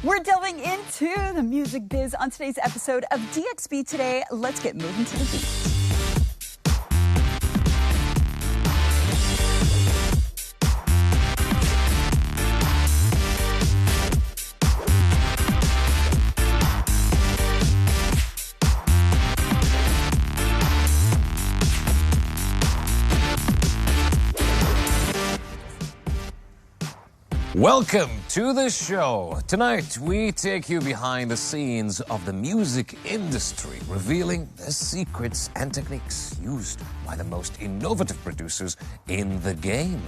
We're delving into the music biz on today's episode of DXB Today. Let's get moving to the beat. Welcome to the show. Tonight, we take you behind the scenes of the music industry, revealing the secrets and techniques used by the most innovative producers in the game.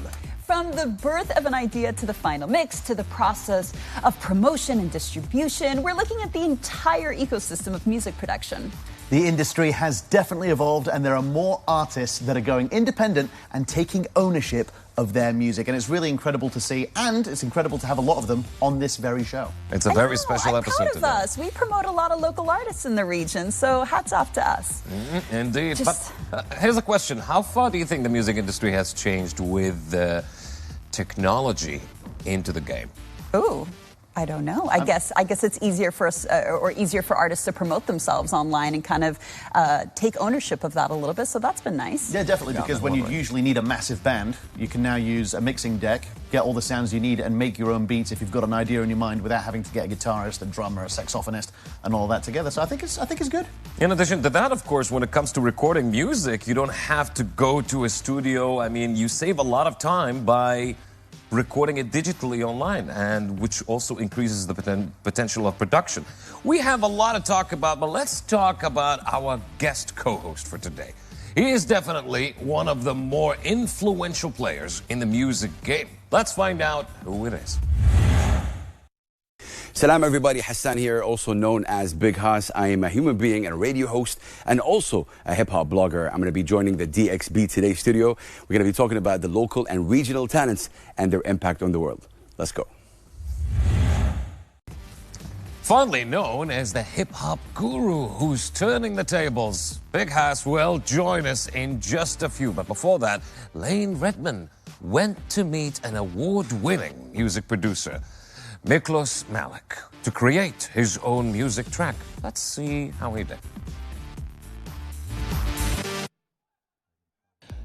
From the birth of an idea to the final mix to the process of promotion and distribution, we're looking at the entire ecosystem of music production. The industry has definitely evolved, and there are more artists that are going independent and taking ownership of their music. And it's really incredible to see, and it's incredible to have a lot of them on this very show. It's a very special episode I'm proud today. of us. We promote a lot of local artists in the region, so hats off to us. Indeed. But here's a question. How far do you think the music industry has changed with technology into the game? Ooh. I don't know. I guess it's easier for us or easier for artists to promote themselves online and kind of take ownership of that a little bit. So that's been nice. Yeah, definitely, because when you usually need a massive band, you can now use a mixing deck, get all the sounds you need, and make your own beats if you've got an idea in your mind without having to get a guitarist, a drummer, a saxophonist, and all that together. So I think it's good. In addition to that, of course, when it comes to recording music, you don't have to go to a studio. I mean, you save a lot of time by recording it digitally online, and which also increases the potential of production. We have a lot to talk about, but let's talk about our guest co-host for today. He is definitely one of the more influential players in the music game. Let's find out who it is. Salam everybody, Hassan here, also known as Big Haas. I am a human being and a radio host and also a hip-hop blogger. I'm going to be joining the DXB Today studio. We're going to be talking about the local and regional talents and their impact on the world. Let's go. Fondly known as the hip-hop guru who's turning the tables, Big Haas will join us in just a few. But before that, Lane Redman went to meet an award-winning music producer, Miklos Malik, to create his own music track. Let's see how he did.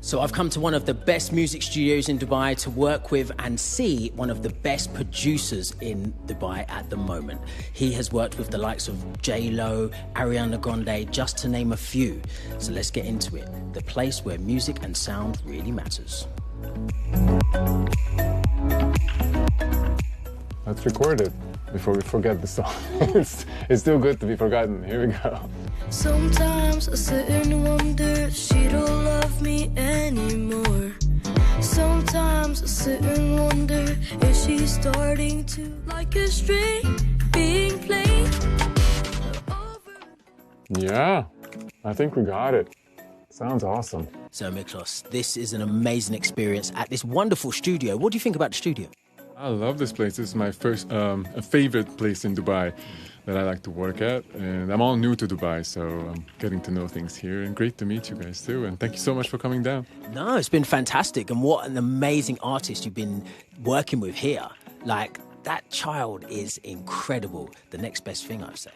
So I've come to one of the best music studios in Dubai to work with and see one of the best producers in Dubai at the moment. He has worked with the likes of Jay Abo, Ariana Grande, just to name a few. So let's get into it. The place where music and sound really matters. Let's record it before we forget the song. It's still good to be forgotten. Here we go. Sometimes I sit and wonder if she don't love me anymore. Sometimes I sit and wonder if she's starting to like a string being played. Yeah, I think we got it. Sounds awesome. So Miklos, this is an amazing experience at this wonderful studio. What do you think about the studio? I love this place. This is my first favorite place in Dubai that I like to work at. And I'm all new to Dubai, so I'm getting to know things here. And great to meet you guys too. And thank you so much for coming down. No, it's been fantastic. And what an amazing artist you've been working with here. Like, that child is incredible. The next best thing, I'd say.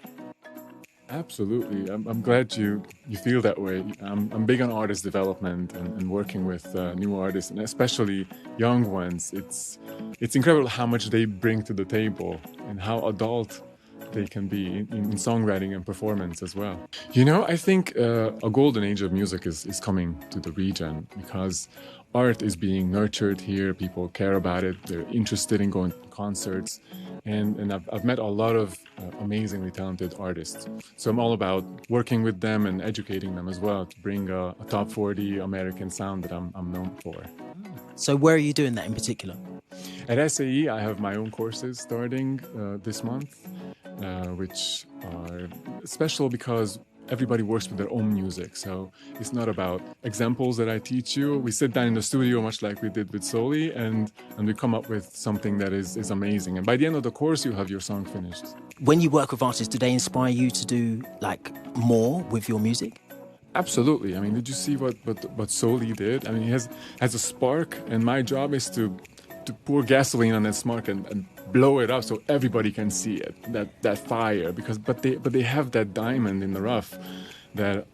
Absolutely. I'm glad you feel that way. I'm big on artist development and working with new artists, and especially young ones. It's incredible how much they bring to the table and how adult they can be in songwriting and performance as well. You know, I think a golden age of music is coming to the region because art is being nurtured here. People care about it. They're interested in going to concerts. And I've met a lot of amazingly talented artists. So I'm all about working with them and educating them as well to bring a top 40 American sound that I'm known for. So where are you doing that in particular? At SAE, I have my own courses starting this month, which are special because everybody works with their own music. So it's not about examples that I teach you. We sit down in the studio, much like we did with Soli, and we come up with something that is amazing. And by the end of the course, you have your song finished. When you work with artists, do they inspire you to do like more with your music? Absolutely. I mean, did you see what Soli did? I mean, he has a spark, and my job is to to pour gasoline on that smoke and blow it up so everybody can see it, that fire. But they have that diamond in the rough that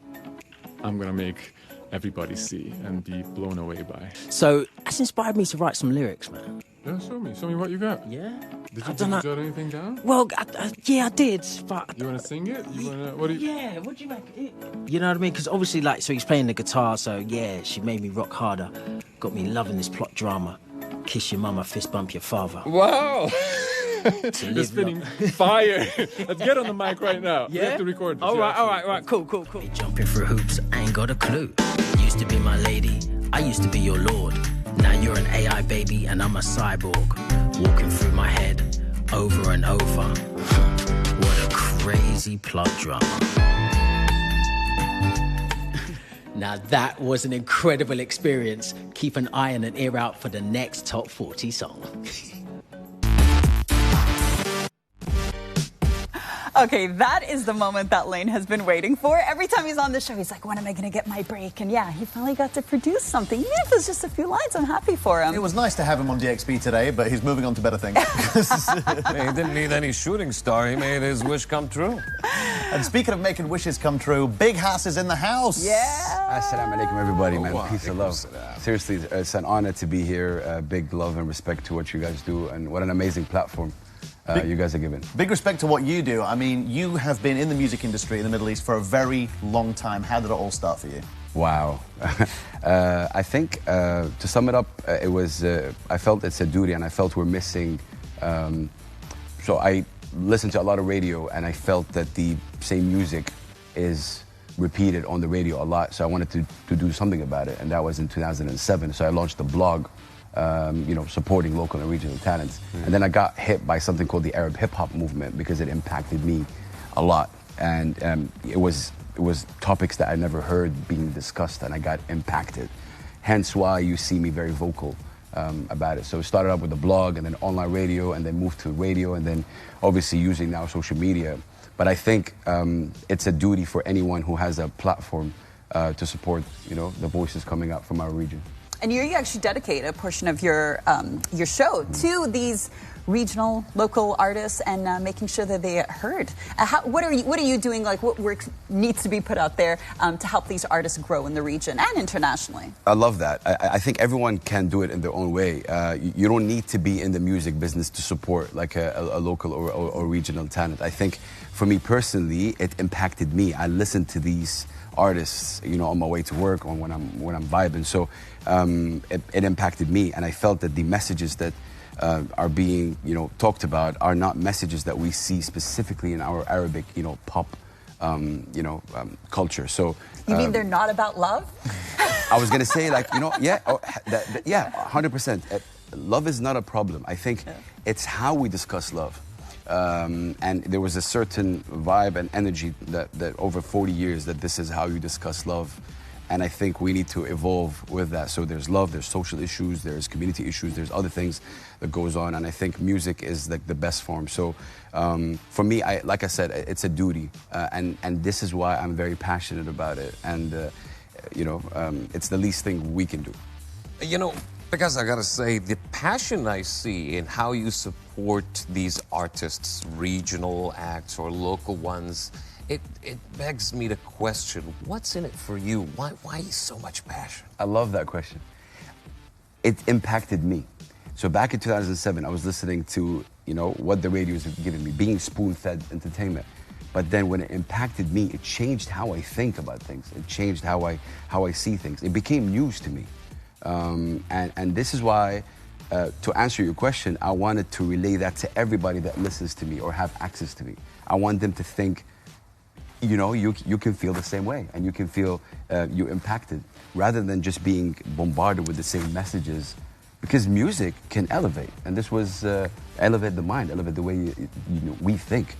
I'm gonna make everybody see and be blown away by. So that's inspired me to write some lyrics, man. Yeah, show me what you got. Yeah. Did you jot anything down? Well, yeah, I did. But you want to sing it? What do you? Yeah. What do you make? You know what I mean? Because obviously, like, so he's playing the guitar. So yeah, she made me rock harder. Got me loving this plot drama. Kiss your mama, fist bump your father. Wow. You're spinning fire. Let's get on the mic right now. Yeah? We have to record this. All right. Cool. Jumping through hoops, I ain't got a clue. Used to be my lady, I used to be your lord. Now you're an AI baby and I'm a cyborg. Walking through my head, over and over. What a crazy plot drama. Now that was an incredible experience. Keep an eye and an ear out for the next Top 40 song. Okay, that is the moment that Lane has been waiting for. Every time he's on the show, he's like, when am I going to get my break? And yeah, he finally got to produce something. Even if it's just a few lines, I'm happy for him. It was nice to have him on DXB today, but he's moving on to better things. He didn't need any shooting star. He made his wish come true. And speaking of making wishes come true, Big Hass is in the house. Yeah. Assalamu alaikum, everybody, man. Wow. Peace and love. Seriously, it's an honor to be here. Big love and respect to what you guys do, and what an amazing platform you guys are giving. Big respect to what you do. I mean, you have been in the music industry in the Middle East for a very long time. How did it all start for you? Wow. I think, to sum it up, it was, I felt it's a duty, and I felt we're missing. So I listened to a lot of radio, and I felt that the same music is repeated on the radio a lot. So I wanted to do something about it, and that was in 2007. So I launched a blog, supporting local and regional talents. And then I got hit by something called the Arab hip-hop movement because it impacted me a lot. And it was topics that I never heard being discussed, and I got impacted. Hence why you see me very vocal about it. So it started out with a blog, and then online radio, and then moved to radio, and then obviously using now social media. But I think it's a duty for anyone who has a platform to support, the voices coming out from our region. And you actually dedicate a portion of your show to these regional, local artists and making sure that they get heard. What are you doing? Like, what work needs to be put out there to help these artists grow in the region and internationally? I love that. I think everyone can do it in their own way. You don't need to be in the music business to support like a local or regional talent. I think for me personally, it impacted me. I listened to these artists, on my way to work or when I'm vibing. So it impacted me, and I felt that the messages that are being talked about are not messages that we see specifically in our Arabic pop culture. So you mean they're not about love? I was gonna say, like, yeah, 100%. Love is not a problem. I think it's how we discuss love. And there was a certain vibe and energy that over 40 years that this is how you discuss love. And I think we need to evolve with that. So there's love, there's social issues, there's community issues, there's other things that goes on. And I think music is like the best form. So for me, like I said, it's a duty. And this is why I'm very passionate about it. And, it's the least thing we can do. Because I gotta say, the passion I see in how you support these artists, regional acts or local ones, it begs me to question, what's in it for you? Why so much passion? I love that question. It impacted me. So back in 2007, I was listening to, what the radio was giving me, being spoon-fed entertainment. But then when it impacted me, it changed how I think about things. It changed how I see things. It became news to me. And this is why, to answer your question, I wanted to relay that to everybody that listens to me or have access to me. I want them to think, you can feel the same way, and you can feel you impacted, rather than just being bombarded with the same messages, because music can elevate, and this was elevate the mind, elevate the way we think.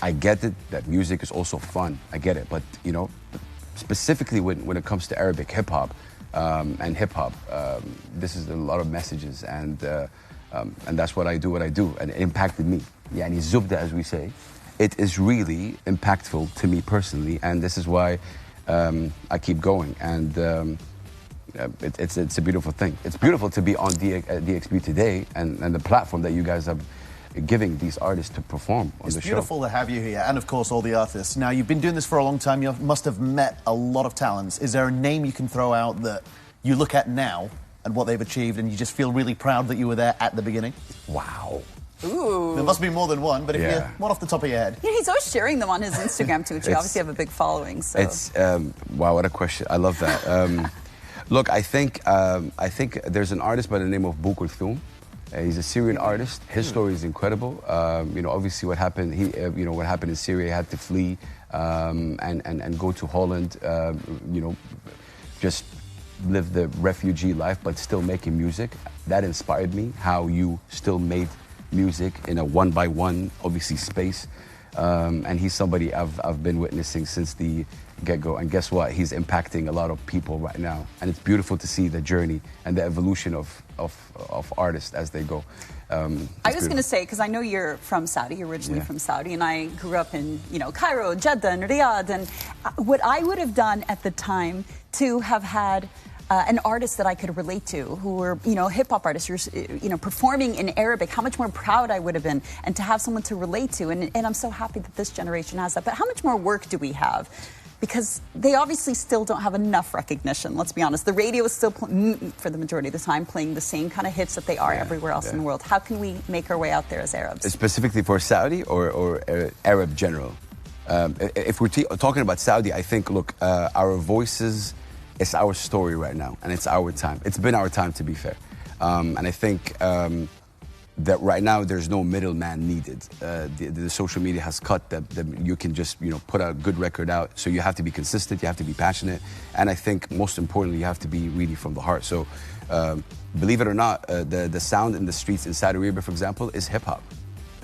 I get it that music is also fun. I get it, but specifically when it comes to Arabic hip hop and hip hop, this is a lot of messages, and that's what I do. And it impacted me. Yani zubda, as we say. It is really impactful to me personally, and this is why I keep going. And it's a beautiful thing. It's beautiful to be on DXB today and the platform that you guys are giving these artists to perform on the show. It's beautiful to have you here, and of course all the artists. Now, you've been doing this for a long time. You must have met a lot of talents. Is there a name you can throw out that you look at now and what they've achieved and you just feel really proud that you were there at the beginning? Wow. Ooh. There must be more than one, but if you're one off the top of your head. Yeah, he's always sharing them on his Instagram too, which you obviously have a big following. So. It's wow, what a question! I love that. Look, I think there's an artist by the name of Bu Kulthum. He's a Syrian artist. His story is incredible. You know, obviously what happened. What happened in Syria. He had to flee and go to Holland. You know, just live the refugee life, but still making music. That inspired me. How you still made music in a one-by-one, obviously, space. And he's somebody I've been witnessing since the get-go. And guess what? He's impacting a lot of people right now. And it's beautiful to see the journey and the evolution of artists as they go. I was going to say, because I know you're from Saudi, you're originally from Saudi, and I grew up in, you know, Cairo, Jeddah, and Riyadh. And what I would have done at the time to have had an artist that I could relate to, who were, you know, hip-hop artists, you know, performing in Arabic, how much more proud I would have been, and to have someone to relate to. And I'm so happy that this generation has that. But how much more work do we have? Because they obviously still don't have enough recognition, let's be honest. The radio is still, for the majority of the time, playing the same kind of hits that they are everywhere else in the world. How can we make our way out there as Arabs? Specifically for Saudi or Arab general? If we're talking about Saudi, I think, look, our voices, it's our story right now, and it's our time. It's been our time, to be fair. And I think that right now there's no middleman needed. The social media has cut that you can just, you know, put a good record out. So you have to be consistent, you have to be passionate, and I think most importantly you have to be really from the heart. So believe it or not, the sound in the streets in Saudi Arabia, for example, is hip hop.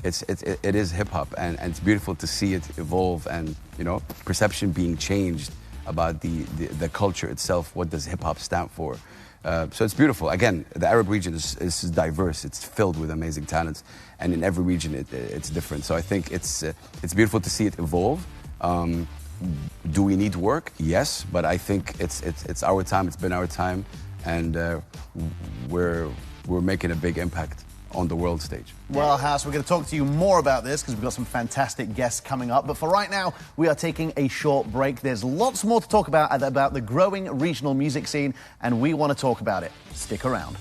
It is hip hop, and it's beautiful to see it evolve and, you know, perception being changed about the culture itself. What does hip hop stand for? So it's beautiful. Again, the Arab region is diverse. It's filled with amazing talents, and in every region it's different. So I think it's beautiful to see it evolve. Do we need work? Yes, but I think it's our time. It's been our time, and we're making a big impact on the world stage. Well, Haas, we're going to talk to you more about this because we've got some fantastic guests coming up. But for right now, we are taking a short break. There's lots more to talk about the growing regional music scene, and we want to talk about it. Stick around.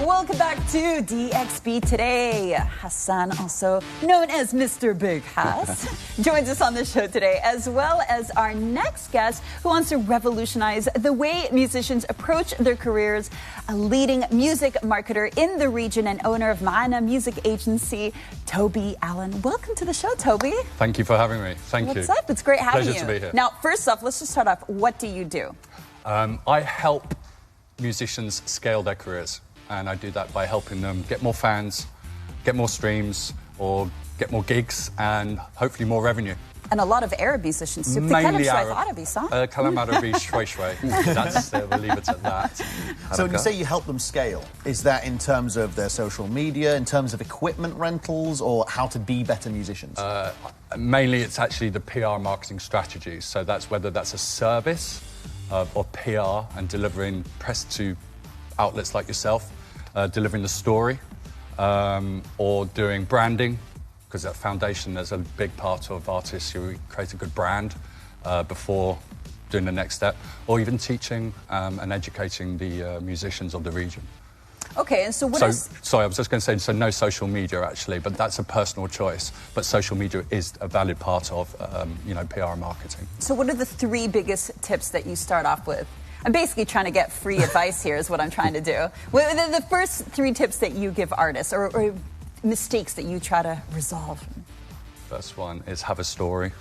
Welcome back to DXB Today. Hassan, also known as Mr. Big Hass, joins us on the show today, as well as our next guest who wants to revolutionize the way musicians approach their careers, a leading music marketer in the region and owner of Maana music agency, Tobie Allen. Welcome to the show, Tobie. Thank you for having me. Thank you. What's up? It's great having you. Pleasure to be here. Now, first off, let's just start off. What do you do? I help musicians scale their careers. And I do that by helping them get more fans, get more streams, or get more gigs, and hopefully more revenue. And a lot of Arab musicians too. Mainly Arab. Kalam Arabi, shway shway. That's, we'll leave it at that. So when you say you help them scale, is that in terms of their social media, in terms of equipment rentals, or how to be better musicians? Mainly it's actually the PR marketing strategies. So that's whether that's a service or PR and delivering press to outlets like yourself, delivering the story, or doing branding, because that foundation is a big part of artists who create a good brand before doing the next step, or even teaching and educating the musicians of the region. Okay, and so Sorry, I was just going to say, so no social media actually, but that's a personal choice. But social media is a valid part of, you know, PR marketing. So what are the 3 biggest tips that you start off with? I'm basically trying to get free advice here is what I'm trying to do. The first 3 tips that you give artists or mistakes that you try to resolve. First one is have a story,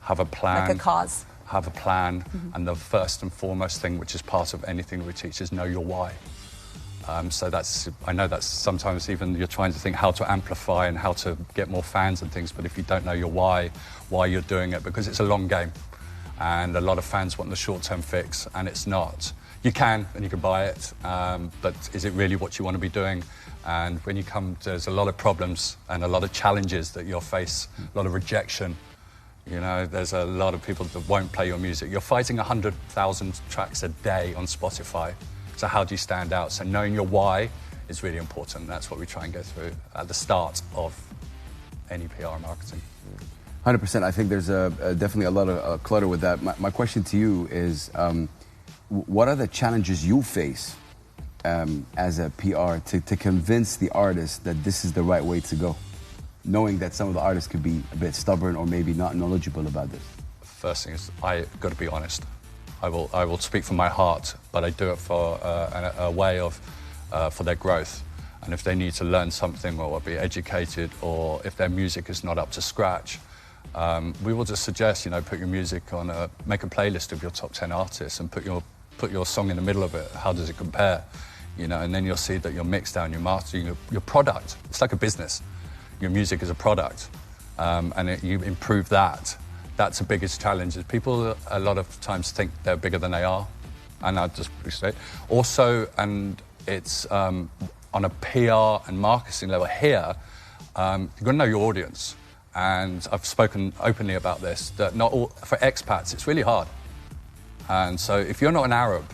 have a plan. Like a cause. Have a plan, and the first and foremost thing, which is part of anything we teach, is know your why. So I know that's sometimes even you're trying to think how to amplify and how to get more fans and things, but if you don't know your why you're doing it, because it's a long game. And a lot of fans want the short-term fix, and it's not. You can, and you can buy it, but is it really what you want to be doing? And when you come, there's a lot of problems and a lot of challenges that you'll face, a lot of rejection. You know, there's a lot of people that won't play your music. You're fighting 100,000 tracks a day on Spotify. So how do you stand out? So knowing your why is really important. That's what we try and go through at the start of any PR marketing. 100%. I think there's definitely a lot of clutter with that. My question to you is, what are the challenges you face as a PR to convince the artist that this is the right way to go, knowing that some of the artists could be a bit stubborn or maybe not knowledgeable about this? First thing is, I got to be honest. I will speak from my heart, but I do it for a way of for their growth. And if they need to learn something or be educated, or if their music is not up to scratch, we will just suggest, you know, put your music on make a playlist of your top 10 artists and put your song in the middle of it. How does it compare? You know, and then you'll see that you're mixed down, you're mastering your product. It's like a business. Your music is a product, and you improve that. That's the biggest challenge. Is people a lot of times think they're bigger than they are, and I just appreciate. Also, and it's on a PR and marketing level here, you've got to know your audience. And I've spoken openly about this, that not all, for expats, it's really hard. And so if you're not an Arab,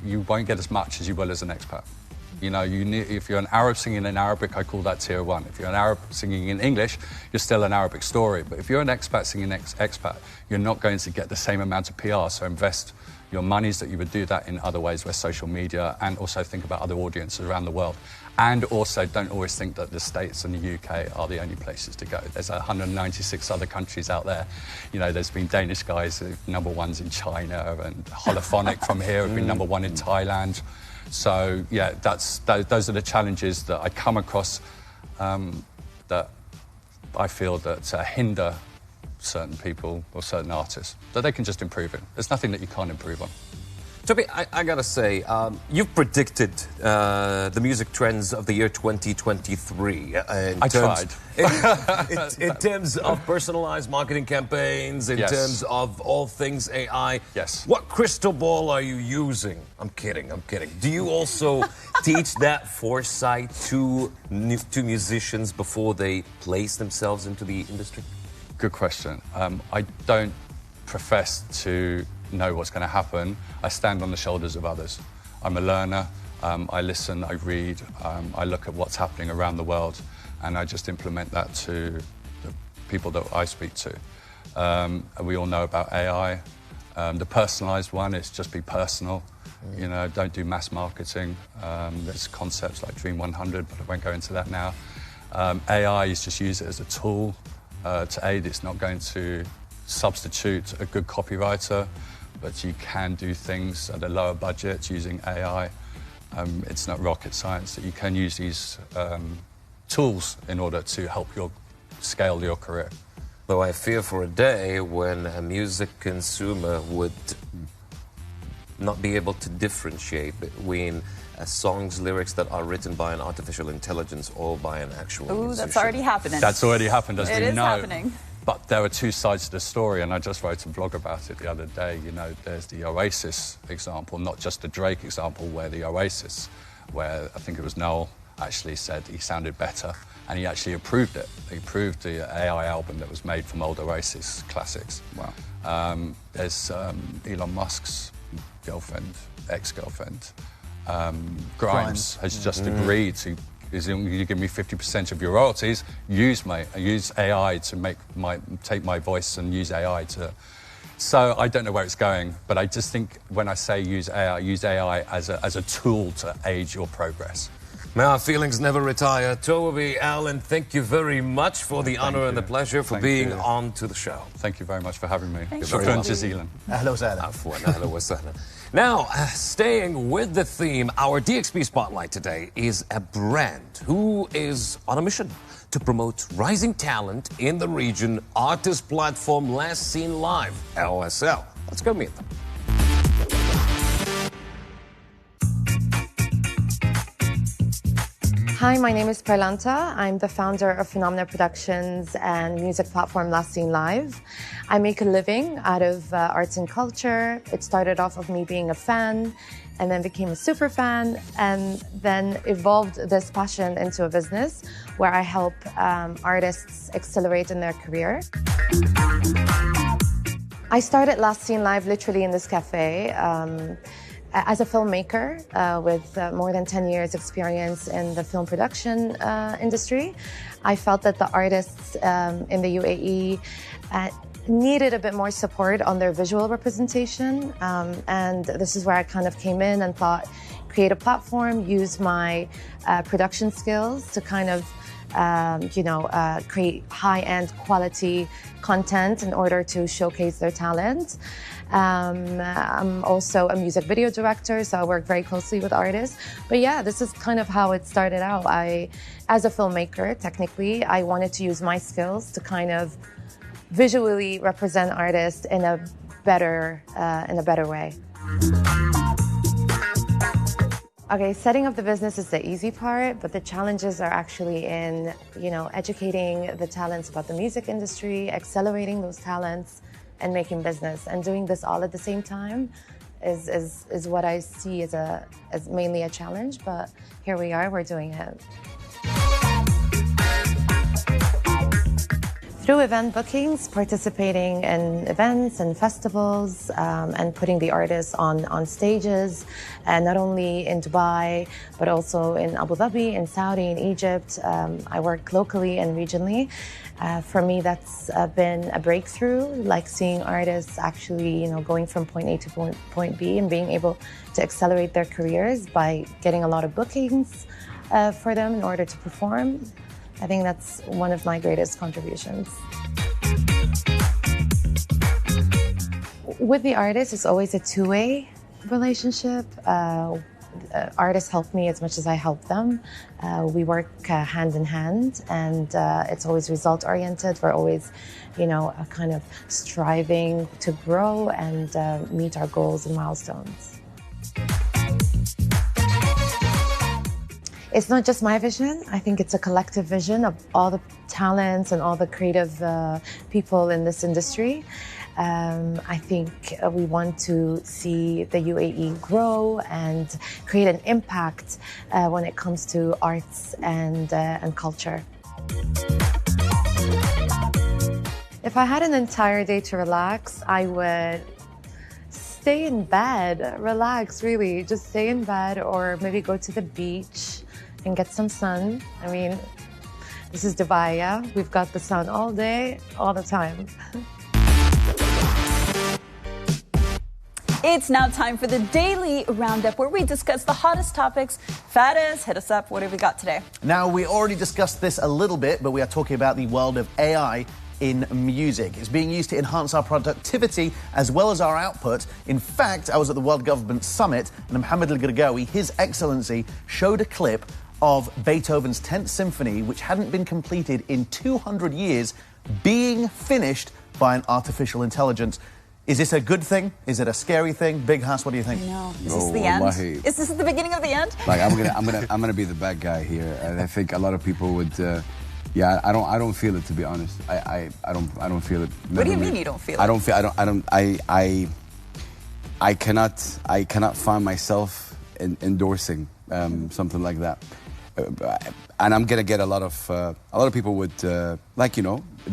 you won't get as much as you will as an expat. You know, if you're an Arab singing in Arabic, I call that tier 1. If you're an Arab singing in English, you're still an Arabic story. But if you're an expat singing expat, you're not going to get the same amount of PR. So invest your monies that you would do that in other ways, where social media, and also think about other audiences around the world. And also don't always think that the States and the UK are the only places to go. There's 196 other countries out there. You know, there's been Danish guys #1s in China, and Holophonic from here have been #1 in Thailand. So, yeah, those are the challenges that I come across that I feel that hinder certain people or certain artists, that they can just improve it. There's nothing that you can't improve on. Tobie, I gotta say, you've predicted the music trends of the year 2023. I tried. In terms of personalized marketing campaigns, in terms of all things AI. Yes. What crystal ball are you using? I'm kidding. Do you also teach that foresight to musicians before they place themselves into the industry? Good question. I don't profess to know what's going to happen. I stand on the shoulders of others. I'm a learner. I listen, I read, I look at what's happening around the world, and I just implement that to the people that I speak to. We all know about AI. The personalized one is just be personal. You know, don't do mass marketing. There's concepts like Dream 100, but I won't go into that now. AI is just use it as a tool to aid. It's not going to substitute a good copywriter, but you can do things at a lower budget using AI. It's not rocket science. That you can use these tools in order to help scale your career. Though I fear for a day when a music consumer would not be able to differentiate between a song's lyrics that are written by an artificial intelligence or by an actual musician. That's already happening. That's already happened, as we know. It is happening. But there are two sides to the story, and I just wrote a blog about it the other day. You know, there's the Oasis example, not just the Drake example, where the Oasis, where I think it was Noel actually said he sounded better, and he actually approved it. He approved the AI album that was made from old Oasis classics. Wow. There's Elon Musk's girlfriend, ex-girlfriend, Grimes, has just agreed to, you give me 50% of your royalties, use AI to take my voice and use AI to. So I don't know where it's going, but I just think when I say use AI as a tool to aid your progress. May our feelings never retire. Tobie Allen, thank you very much for the honor and the pleasure for being on to the show. Thank you very much for having me. Thank you. Zealand. أهلا وسهلا. Now, staying with the theme, our DXB Spotlight today is a brand who is on a mission to promote rising talent in the region, artist platform Last Seen Live, LSL. Let's go meet them. Hi, my name is Pralanta. I'm the founder of Phenomena Productions and music platform Last Seen Live. I make a living out of arts and culture. It started off of me being a fan and then became a super fan and then evolved this passion into a business where I help artists accelerate in their career. I started Last Seen Live literally in this cafe. As a filmmaker with more than 10 years experience in the film production industry, I felt that the artists in the UAE needed a bit more support on their visual representation. And this is where I kind of came in and thought, create a platform, use my production skills to kind of create high-end quality content in order to showcase their talent. I'm also a music video director, so I work very closely with artists. But yeah, this is kind of how it started out. As a filmmaker, technically, I wanted to use my skills to kind of visually represent artists in a better way. Okay, setting up the business is the easy part, but the challenges are actually in, educating the talents about the music industry, accelerating those talents, and making business. And doing this all at the same time is what I see as mainly a challenge, but here we are, we're doing it. Through event bookings, participating in events and festivals, and putting the artists on stages, and not only in Dubai, but also in Abu Dhabi, in Saudi, in Egypt. I work locally and regionally. For me, that's been a breakthrough, like seeing artists actually, going from point A to point B and being able to accelerate their careers by getting a lot of bookings for them in order to perform. I think that's one of my greatest contributions. With the artist, it's always a two-way relationship. Artists help me as much as I help them. We work hand in hand, and it's always result-oriented. We're always, kind of striving to grow and meet our goals and milestones. It's not just my vision. I think it's a collective vision of all the talents and all the creative people in this industry. I think we want to see the UAE grow and create an impact when it comes to arts and culture. If I had an entire day to relax, I would stay in bed, relax, really. Just stay in bed or maybe go to the beach and get some sun. I mean, this is Dubai, yeah? We've got the sun all day, all the time. It's now time for the daily roundup where we discuss the hottest topics. Faddis, hit us up. What have we got today? Now, we already discussed this a little bit, but we are talking about the world of AI in music. It's being used to enhance our productivity as well as our output. In fact, I was at the World Government Summit and Mohammed Al-Gargawi, His Excellency, showed a clip of Beethoven's 10th Symphony, which hadn't been completed in 200 years, being finished by an artificial intelligence. Is this a good thing? Is it a scary thing? Big Hass, what do you think? I know. Is this the end? Is this the beginning of the end? Like I'm gonna be the bad guy here, and I think a lot of people would. I don't feel it, to be honest. I don't feel it. What do you mean you don't feel it? I cannot find myself endorsing something like that. And I'm gonna get a lot of people would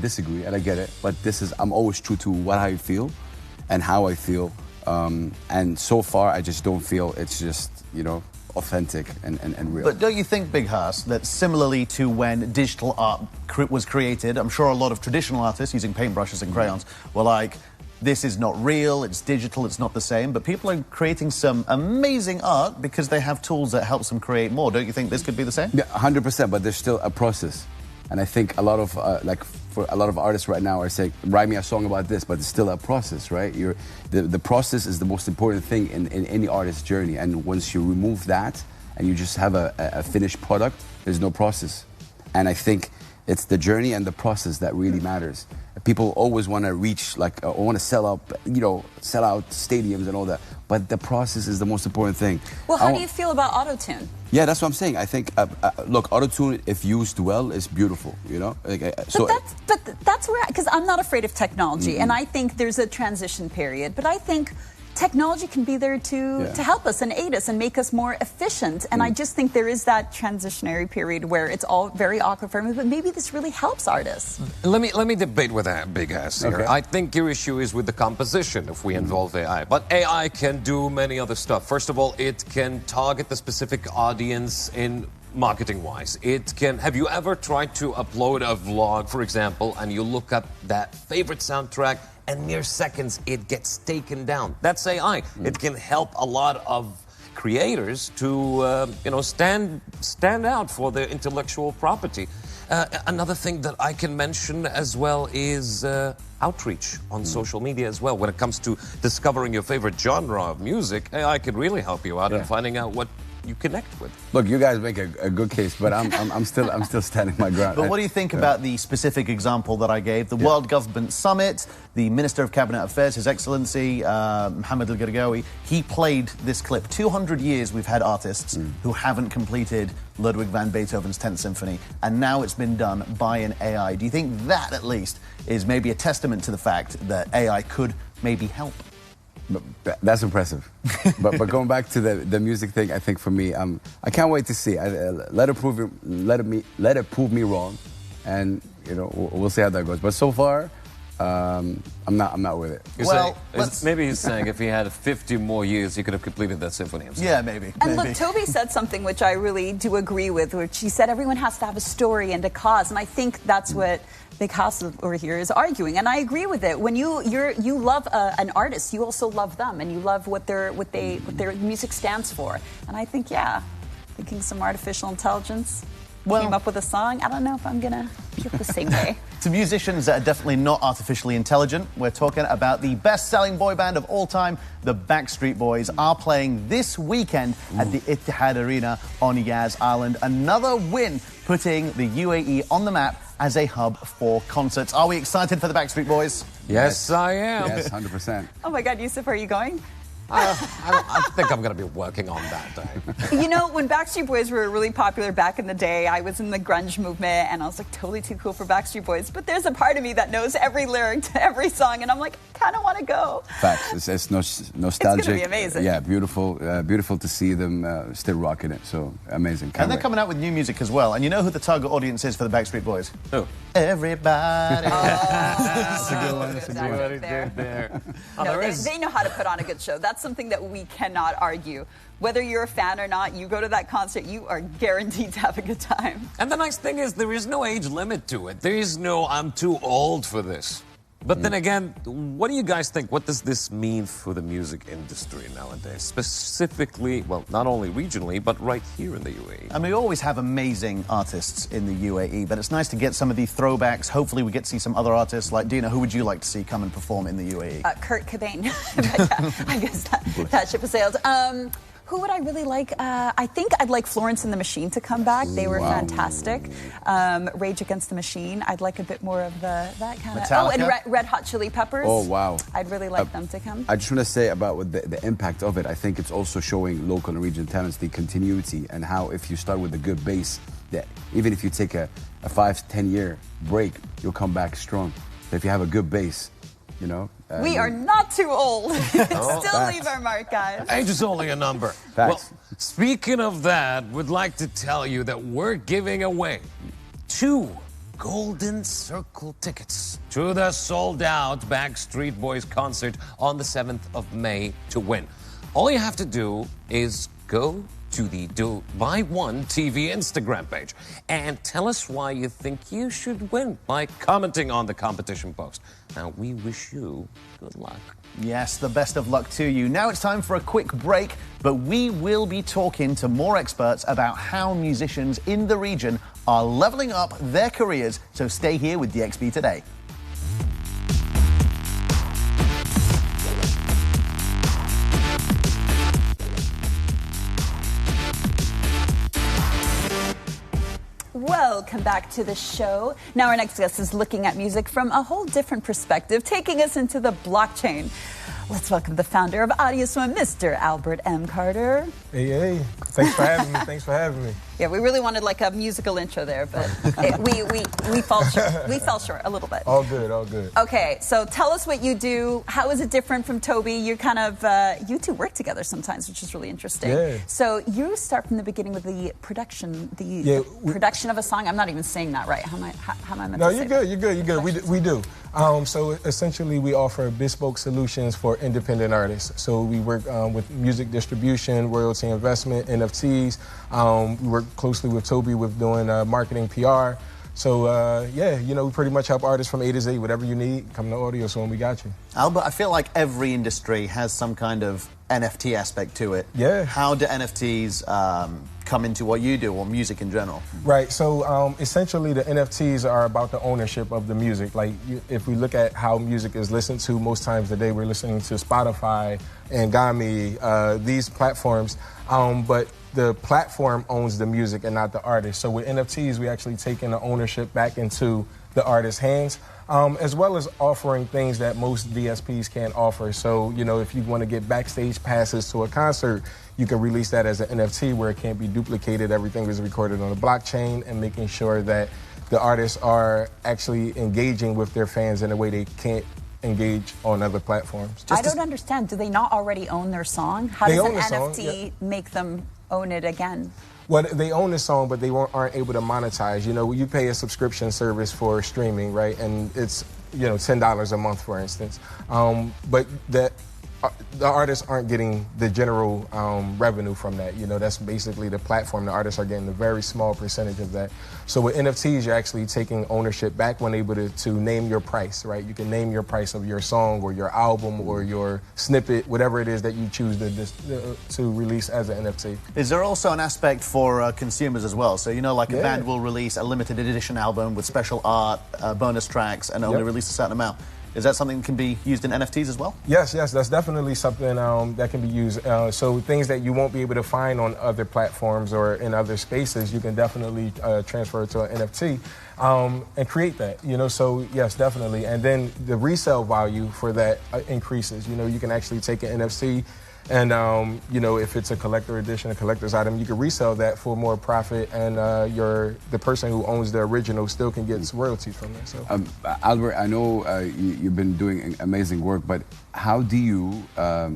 disagree, and I get it. But I'm always true to what I feel and how I feel. And so far, I just don't feel it's just authentic and real. But don't you think, Big Hass, that similarly to when digital art was created, I'm sure a lot of traditional artists using paintbrushes and crayons were like, this is not real, it's digital, it's not the same. But people are creating some amazing art because they have tools that helps them create more. Don't you think this could be the same? Yeah, 100%, but there's still a process. And I think a lot of, for a lot of artists right now are saying, write me a song about this, but it's still a process, right? The process is the most important thing in any artist's journey. And once you remove that and you just have a finished product, there's no process. And I think it's the journey and the process that really matters. People always want to reach, or want to sell out stadiums and all that. but the process is the most important thing. Well, how do you feel about auto-tune? Yeah, that's what I'm saying. I think, look, auto-tune, if used well, is beautiful, you know? But that's where, because I'm not afraid of technology, and I think there's a transition period, but I think technology can be there to help us and aid us and make us more efficient. And I just think there is that transitionary period where it's all very awkward for me, but maybe this really helps artists. Let me debate with that big ass here. Okay. I think your issue is with the composition if we involve AI. But AI can do many other stuff. First of all, it can target the specific audience in marketing-wise. It can. Have you ever tried to upload a vlog, for example, and you look at that favorite soundtrack, and mere seconds it gets taken down? That's AI. It can help a lot of creators to stand out for their intellectual property. Another thing that I can mention as well is outreach on social media as well. When it comes to discovering your favorite genre of music, AI can really help you out in finding out what you connect with. Look, you guys make a good case, but I'm still standing my ground. But what do you think about the specific example that I gave? The World Government Summit, the Minister of Cabinet Affairs, His Excellency Mohammed Al-Gargawi, he played this clip. 200 years we've had artists who haven't completed Ludwig van Beethoven's 10th Symphony, and now it's been done by an AI. Do you think that, at least, is maybe a testament to the fact that AI could maybe help? That's impressive. but going back to the music thing, I think for me, I can't wait to see. Let it prove me wrong, and we'll see how that goes. But so far, I'm not with it. Maybe he's saying if he had 50 more years, he could have completed that symphony himself. Yeah, maybe. And look, Tobie said something which I really do agree with, where she said everyone has to have a story and a cause, and I think that's what Big House over here is arguing, and I agree with it. When you love an artist, you also love them, and you love what their music stands for. And I think, thinking some artificial intelligence came up with a song. I don't know if I'm gonna feel the same way. To musicians that are definitely not artificially intelligent, we're talking about the best-selling boy band of all time. The Backstreet Boys are playing this weekend at the Etihad Arena on Yas Island. Another win, putting the UAE on the map as a hub for concerts. Are we excited for the Backstreet Boys? Yes, I am. Yes, 100%. Oh my God, Yusuf, are you going? I think I'm going to be working on that day. You know, when Backstreet Boys were really popular back in the day, I was in the grunge movement, and I was like, totally too cool for Backstreet Boys. But there's a part of me that knows every lyric to every song, and I'm like, I kind of want to go. Facts. It's nostalgic. It's going to be amazing. Yeah, beautiful. Beautiful to see them still rocking it. So amazing. And they're coming out with new music as well. And you know who the target audience is for the Backstreet Boys? Who? Everybody. That's a good one. That's a good one. They know how to put on a good show. That's something that we cannot argue. Whether you're a fan or not, you go to that concert, you are guaranteed to have a good time. And the nice thing is there is no age limit to it. There is no, I'm too old for this. But then again, what do you guys think? What does this mean for the music industry nowadays? Specifically, well, not only regionally, but right here in the UAE. And we always have amazing artists in the UAE, but it's nice to get some of the throwbacks. Hopefully we get to see some other artists. Like, Dina, who would you like to see come and perform in the UAE? Kurt Cobain. I guess that ship has sailed. Who would I really like? I think I'd like Florence and the Machine to come back. They were fantastic. Rage Against the Machine. I'd like a bit more of that kind of... Oh, and Red Hot Chili Peppers. Oh, wow. I'd really like them to come. I just want to say about the impact of it. I think it's also showing local and regional talents the continuity and how if you start with a good base, that even if you take a 5-10 year break, you'll come back strong. But if you have a good base, you know... we are not too old. Still leave our mark, guys. Age is only a number. Well, speaking of that, would like to tell you that we're giving away 2 Golden Circle tickets to the sold-out Backstreet Boys concert on the 7th of May to win. All you have to do is go to the Dubai One TV Instagram page and tell us why you think you should win by commenting on the competition post. Now, we wish you good luck. Yes, the best of luck to you. Now it's time for a quick break, but we will be talking to more experts about how musicians in the region are leveling up their careers. So stay here with DXB Today. Welcome back to the show. Now our next guest is looking at music from a whole different perspective, taking us into the blockchain. Let's welcome the founder of AudioSwim, Mr. Albert M. Carter. Hey, thanks for having me. Thanks for having me. Yeah, we really wanted like a musical intro there, but we fell short. We fell short a little bit. All good, all good. Okay, so tell us what you do. How is it different from Tobie? You're kind of, you two work together sometimes, which is really interesting. Yeah. So you start from the beginning with the production, production of a song. I'm not even saying that right. How am I meant to say No, you're good. We do. So essentially, we offer bespoke solutions for independent artists. So we work with music distribution, royalty investment, NFTs. We work closely with Tobie with doing marketing, PR. So yeah, we pretty much help artists from A to Z. Whatever you need, come to AudioSwim, we got you. Albert, I feel like every industry has some kind of NFT aspect to it. Yeah. How do NFTs come into what you do, or music in general? Right, so essentially the NFTs are about the ownership of the music. Like if we look at how music is listened to, most times today we're listening to Spotify and Gami, these platforms, but the platform owns the music and not the artist. So with NFTs, we actually taking the ownership back into the artist's hands, as well as offering things that most DSPs can't offer. So, if you want to get backstage passes to a concert, you can release that as an NFT where it can't be duplicated. Everything is recorded on the blockchain, and making sure that the artists are actually engaging with their fans in a way they can't engage on other platforms. I don't understand. Do they not already own their song? How does an NFT make them own it again? Well, they own the song, but they aren't able to monetize. You pay a subscription service for streaming, right? And it's, $10 a month, for instance. But the artists aren't getting the general revenue from that. That's basically the platform. The artists are getting a very small percentage of that. So with NFTs, you're actually taking ownership back when able to name your price, right? You can name your price of your song or your album or your snippet, whatever it is that you choose to release as an NFT. Is there also an aspect for consumers as well? So, like a band will release a limited edition album with special art, bonus tracks, and only release a certain amount. Is that something that can be used in NFTs as well? Yes, that's definitely something that can be used. So things that you won't be able to find on other platforms or in other spaces, you can definitely transfer to an NFT and create that. So yes, definitely. And then the resale value for that increases. You can actually take an NFT. And, if it's a collector edition, a collector's item, you can resell that for more profit, and the person who owns the original still can get royalties from that. So. Albert, I know you've been doing amazing work, but how do you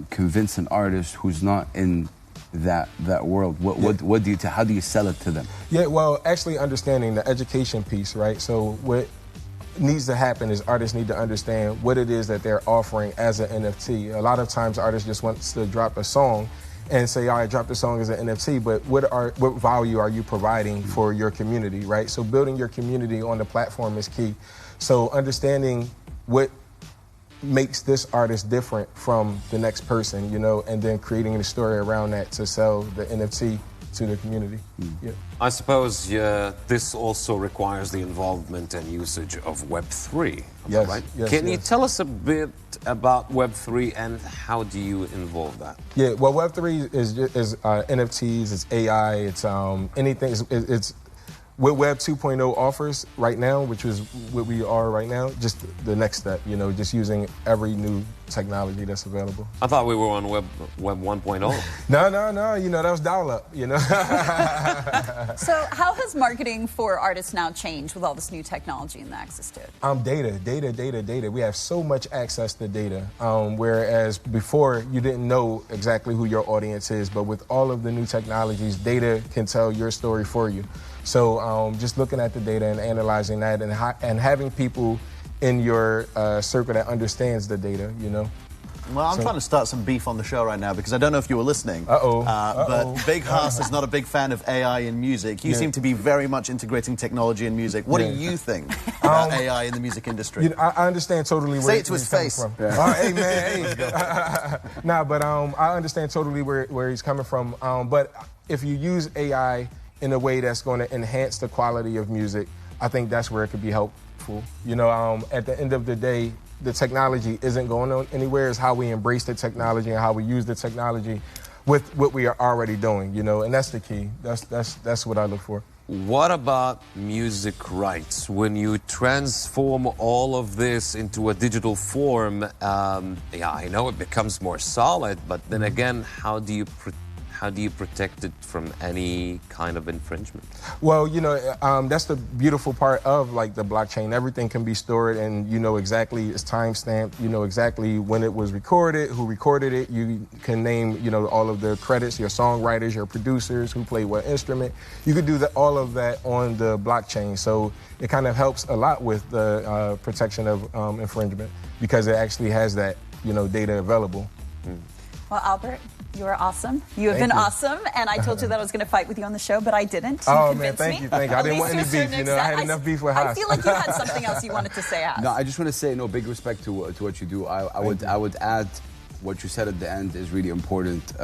convince an artist who's not in that world? What do you how do you sell it to them? Yeah, well, actually understanding the education piece, right? So what needs to happen is artists need to understand what it is that they're offering as an NFT. A lot of times artists just want to drop a song and say, all right, drop the song as an NFT, but what value are you providing for your community, right? So building your community on the platform is key. So understanding what makes this artist different from the next person, and then creating a story around that to sell the NFT to the community. Yeah. I suppose this also requires the involvement and usage of Web3. Yes, right? Yes, Can you tell us a bit about Web3 and how do you involve that? Yeah, well, Web3 is NFTs, it's AI, it's anything. It's what Web 2.0 offers right now, which is what we are right now, just the next step, just using every new technology that's available. I thought we were on Web 1.0. No, that was dial-up, So how has marketing for artists now changed with all this new technology and the access to it? Data. We have so much access to data, whereas before you didn't know exactly who your audience is, but with all of the new technologies, data can tell your story for you. So just looking at the data and analyzing that and having people in your circle that understands the data, Well, I'm trying to start some beef on the show right now because I don't know if you were listening. But Big Haas is not a big fan of AI in music. You seem to be very much integrating technology in music. What do you think about AI in the music industry? I understand totally where Say it to his face. From. Yeah. Hey, man, hey. But I understand totally where he's coming from. But if you use AI in a way that's going to enhance the quality of music, I think that's where it could be helpful. At the end of the day, the technology isn't going on anywhere. It's how we embrace the technology and how we use the technology with what we are already doing, and that's the key. That's what I look for. what about music rights? When you transform all of this into a digital form, yeah, I know it becomes more solid, but then again, how do you protect it from any kind of infringement? Well, you know, that's the beautiful part of like the blockchain. Everything can be stored, and you know exactly it's time stamped. You know exactly when it was recorded, who recorded it. You can name, you know, all of the credits, your songwriters, your producers, who played what instrument. You could do all of that on the blockchain. So it kind of helps a lot with the protection of infringement because it actually has that, you know, data available. Well, Albert, you are awesome. You have been awesome, and I told you that I was going to fight with you on the show, but I didn't. Oh, man, thank you. I didn't want any beef, you know. I had enough beef with Haas. I feel like you had something else you wanted to say, Haas. No, I just want to say, no, big respect to what you do. I would add what you said at the end is really important.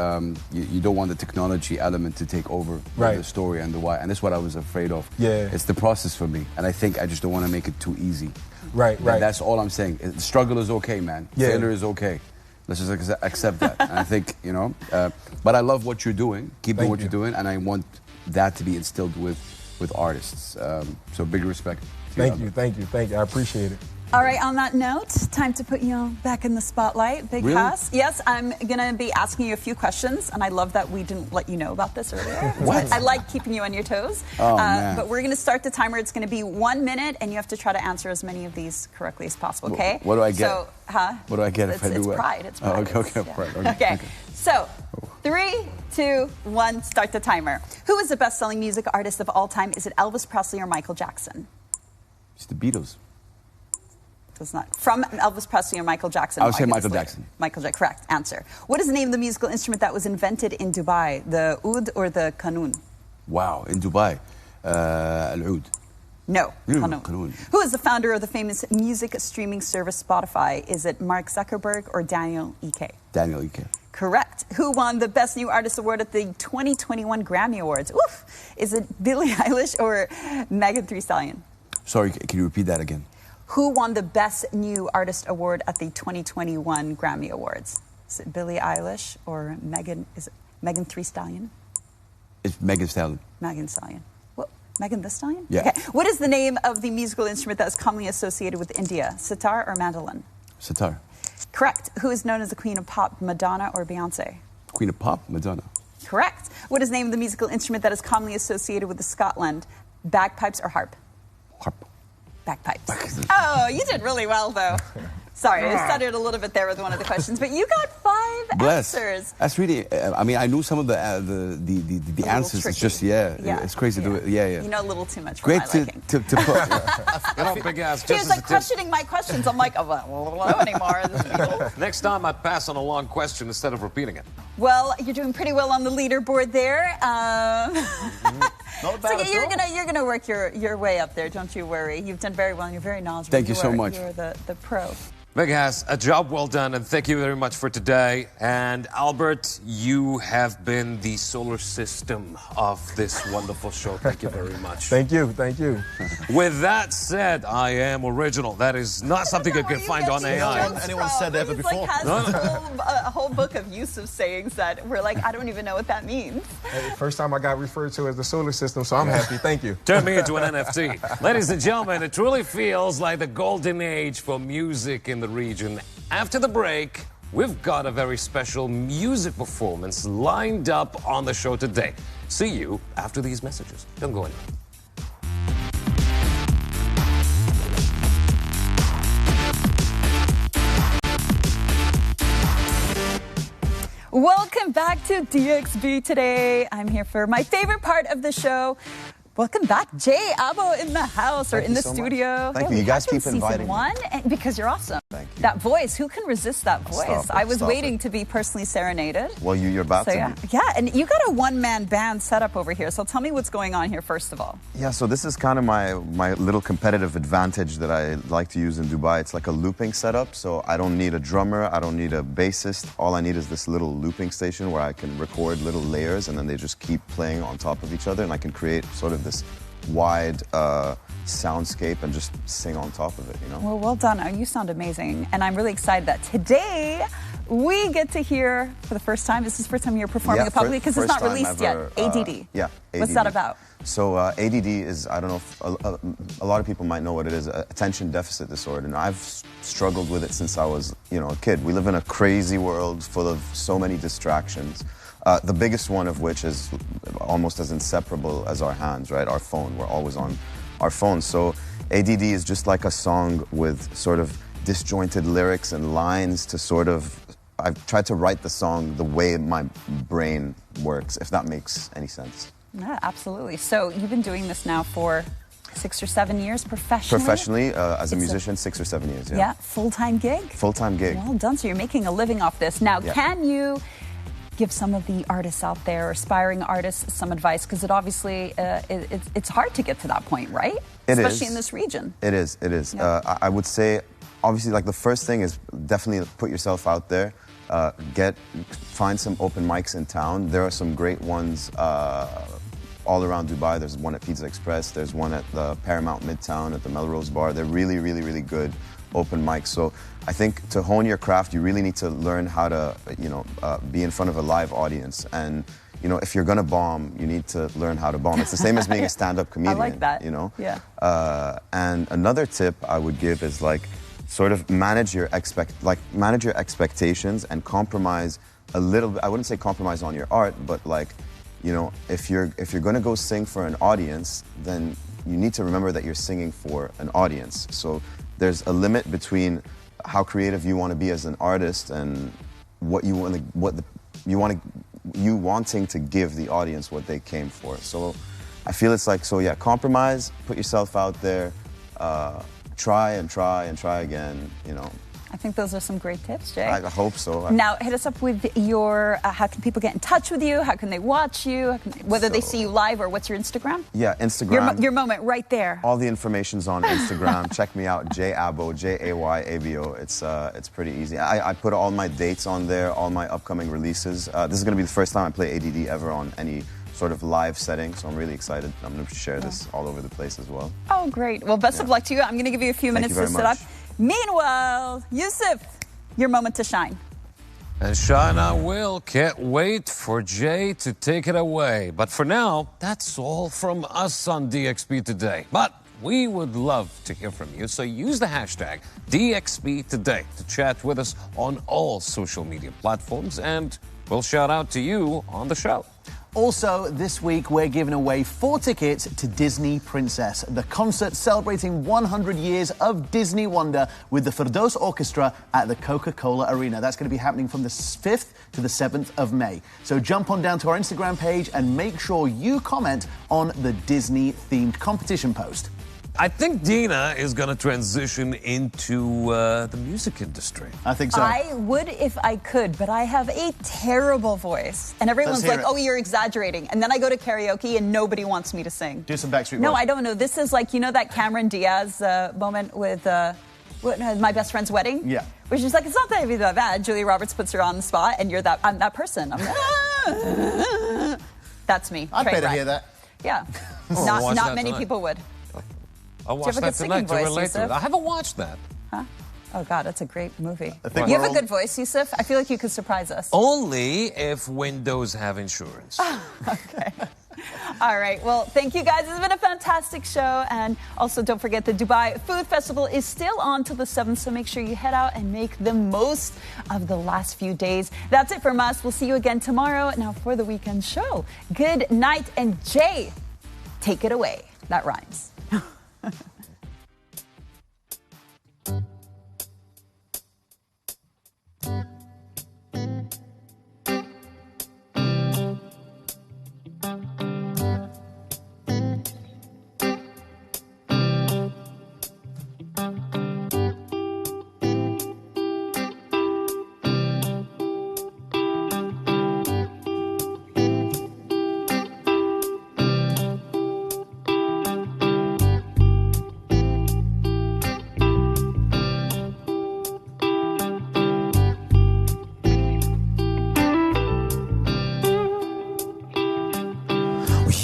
You don't want the technology element to take over the story and the why, and that's what I was afraid of. Yeah. It's the process for me, and I think I just don't want to make it too easy. Right. That's all I'm saying. The struggle is okay, man. Yeah. Failure is okay. Let's just accept that. And I think, you know, but I love what you're doing. Keep doing what you're doing, and I want that to be instilled with artists. So big respect. Thank you. I appreciate it. All right, on that note, time to put you back in the spotlight. Big Haas. Yes, I'm going to be asking you a few questions, and I love that we didn't let you know about this earlier. What? I like keeping you on your toes. Oh, man. But we're going to start the timer. It's going to be 1 minute, and you have to try to answer as many of these correctly as possible, okay? What do I get? So, What do I get if I do it's well? pride. It's pride. Oh, okay, pride. Okay. So, 3, 2, 1, start the timer. Who is the best-selling music artist of all time? Is it Elvis Presley or Michael Jackson? It's the Beatles. It's not. From Elvis Presley or Michael Jackson? I would say Michael Jackson. Michael Jackson, correct answer. What is the name of the musical instrument that was invented in Dubai? The oud or the kanun? Wow, in Dubai. Al-oud. No, kanun. Kanun. Who is the founder of the famous music streaming service Spotify? Is it Mark Zuckerberg or Daniel Ek? Daniel Ek. Correct. Who won the Best New Artist Award at the 2021 Grammy Awards? Oof. Is it Billie Eilish or Megan Thee Stallion? Sorry, can you repeat that again? Who won the Best New Artist Award at the 2021 Grammy Awards? Is it Billie Eilish or Megan? Is it Megan Thee Stallion? It's Megan Thee Stallion. Megan Stallion. What? Megan Thee Stallion? Yeah. Okay. What is the name of the musical instrument that is commonly associated with India? Sitar or mandolin? Sitar. Correct. Who is known as the Queen of Pop, Madonna or Beyonce? Queen of Pop, Madonna. Correct. What is the name of the musical instrument that is commonly associated with Scotland? Bagpipes or harp? Harp. Bagpipes. Oh, you did really well, though. Sorry, I stuttered a little bit there with one of the questions, but you got 5 answers. That's really. I mean, I knew some of the answers. Tricky. It's just it's crazy to do it. Yeah. You know a little too much. Great for my liking. to put. You know, big ass. He was like questioning my questions. I'm like, oh, well, I don't know anymore. Next time, I pass on a long question instead of repeating it. Well, you're doing pretty well on the leaderboard there. Not bad So you're gonna work your way up there. Don't you worry. You've done very well, and you're very knowledgeable. Thank you so much. You're the pro. Big ass, a job well done, and thank you very much for today. And Albert, you have been the solar system of this wonderful show. Thank you very much. Thank you. With that said, I am original. That is not something you can find on AI. Anyone said that ever before? Like has a whole book of use of sayings that we're like, I don't even know what that means. First time I got referred to as the solar system, so I'm happy. Thank you. Turn me into an NFT. Ladies and gentlemen, it truly feels like the golden age for music in the region. After the break, we've got a very special music performance lined up on the show today. See you after these messages. Don't go anywhere. Welcome back to DXB today. I'm here for my favorite part of the show. Welcome back, Jay Abo in the house or in the studio. Thank you. You guys keep inviting me. Because you're awesome. Thank you. That voice, who can resist that voice? Stop it, I was stop waiting it. to be personally serenaded. Well, you're about So to yeah, be. yeah, and you got a one-man band set up over here. So tell me what's going on here first of all. Yeah, so this is kind of my little competitive advantage that I like to use in Dubai. It's like a looping setup, so I don't need a drummer, I don't need a bassist. All I need is this little looping station where I can record little layers and then they just keep playing on top of each other and I can create sort of this wide soundscape and just sing on top of it, you know? Well done. You sound amazing. And I'm really excited that today we get to hear for the first time. This is the first time you're performing it publicly because it's not released yet. ADD. Yeah, ADD. What's that about? So ADD is, I don't know if a lot of people might know what it is, attention deficit disorder. And I've struggled with it since I was, a kid. We live in a crazy world full of so many distractions. The biggest one of which is almost as inseparable as our hands, right? Our phone. We're always on our phone. So ADD is just like a song with sort of disjointed lyrics and lines to sort of, I've tried to write the song the way my brain works, if that makes any sense. Yeah, absolutely. So you've been doing this now for 6 or 7 years professionally? Professionally, as a musician, 6 or 7 years, yeah. Yeah, full-time gig? Full-time gig. Well done. So you're making a living off this. Now, Yeah. can you give some of the artists out there, aspiring artists, some advice? Because it obviously, it's hard to get to that point, right? It Especially is. in this region. It is, it is. Yeah. I would say, obviously, like the first thing is definitely put yourself out there. Find some open mics in town. There are some great ones all around Dubai. There's one at Pizza Express. There's one at the Paramount Midtown at the Melrose Bar. They're really, really, really good open mics. So I think to hone your craft, you really need to learn how to, be in front of a live audience. And, if you're gonna bomb, you need to learn how to bomb. It's the same as being a stand-up comedian. I like that. Yeah. And another tip I would give is sort of manage your expectations and compromise a little bit. I wouldn't say compromise on your art, but if you're going to go sing for an audience, then you need to remember that you're singing for an audience. So there's a limit between how creative you want to be as an artist and what you wanting to give the audience what they came for. So I feel it's compromise, put yourself out there, try and try and try again, I think those are some great tips, Jay. I hope so. Now, hit us up with your, how can people get in touch with you? How can they watch you? Whether they see you live or what's your Instagram? Yeah, Instagram. Your moment right there. All the information's on Instagram. Check me out, Jay Abo, Jayabo. It's pretty easy. I put all my dates on there, all my upcoming releases. This is going to be the first time I play ADD ever on any sort of live setting, so I'm really excited. I'm going to share this all over the place as well. Oh, great. Well, best of luck to you. I'm going to give you a few minutes to sit up. Meanwhile, Yusuf, your moment to shine. And shine I will. Can't wait for Jay to take it away. But for now, that's all from us on DXB Today. But we would love to hear from you, so use the hashtag DXB Today to chat with us on all social media platforms, and we'll shout out to you on the show. Also, this week, we're giving away 4 tickets to Disney Princess, the concert celebrating 100 years of Disney wonder with the Firdaus Orchestra at the Coca-Cola Arena. That's going to be happening from the 5th to the 7th of May. So jump on down to our Instagram page and make sure you comment on the Disney-themed competition post. I think Dina is going to transition into the music industry. I think so. I would if I could, but I have a terrible voice. And everyone's like, oh, you're exaggerating. And then I go to karaoke and nobody wants me to sing. Do some Backstreet Boys. No, I don't know. This is like, that Cameron Diaz moment with My Best Friend's Wedding? Yeah. Where she's like, it's not that bad. Julia Roberts puts her on the spot and I'm that person. I'm That's me. I'd pay to hear that. Yeah. Watch Not that many tonight. people would. I'll watch that tonight to relate to it. I haven't watched that. Huh? Oh, God, that's a great movie. think You we're have a good voice, Yusuf. I feel like you could surprise us. Only if windows have insurance. Okay. All right. Well, thank you, guys. It's been a fantastic show. And also, don't forget the Dubai Food Festival is still on till the 7th, so make sure you head out and make the most of the last few days. That's it from us. We'll see you again tomorrow. Now, for the weekend show, good night. And Jay, take it away. That rhymes.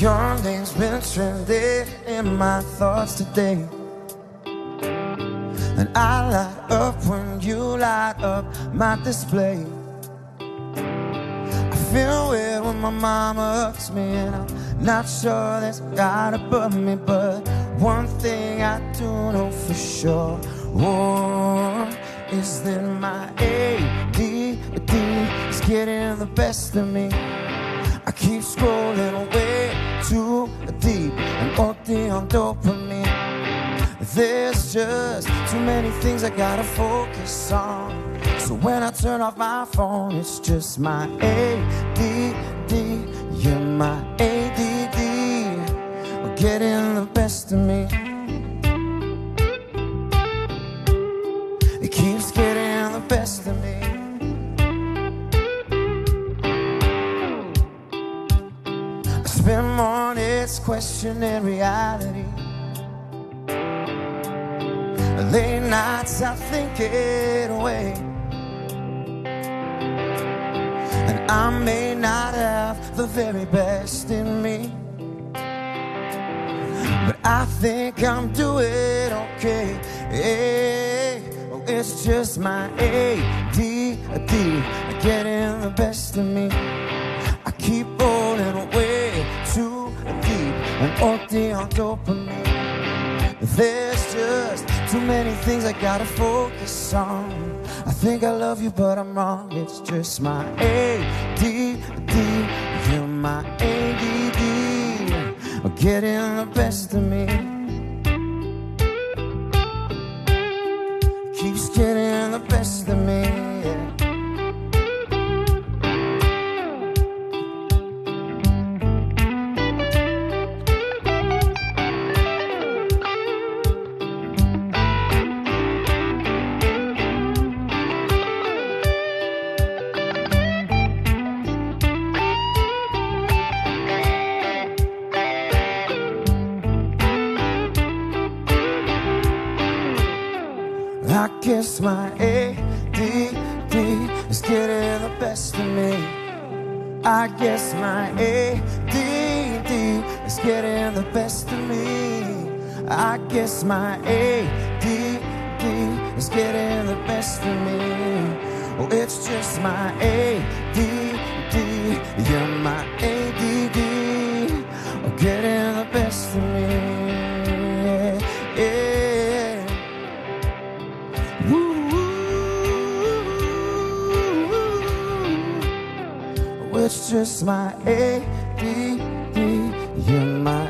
Your name's been trending in my thoughts today. And I light up when you light up my display. I feel weird when my mama hugs me, and I'm not sure there's a God above me. But one thing I do know for sure, is that my ADD is getting the best of me. I keep scrolling way too deep and OD on dopamine. There's just too many things I gotta focus on. So when I turn off my phone, it's just my ADD. Yeah, my ADD getting the best of me. It keeps getting the best of me. I spend mornings questioning reality. Late nights I think it away. And I may not have the very best in me, but I think I'm doing okay. Oh, it's just my ADD getting the best of me. I keep rolling way too deep and OD on dopamine. There's just too many things I gotta focus on. I think I love you, but I'm wrong. It's just my ADD. You're my ADD getting the best of me. Keeps getting the best of me, yeah. I guess my ADD is getting the best of me. I guess my ADD is getting the best of me. I guess my ADD is getting the best of me. Oh, it's just my ADD. Yeah, my ADD getting the best of me. Yeah, yeah. It's just my ADD, you're my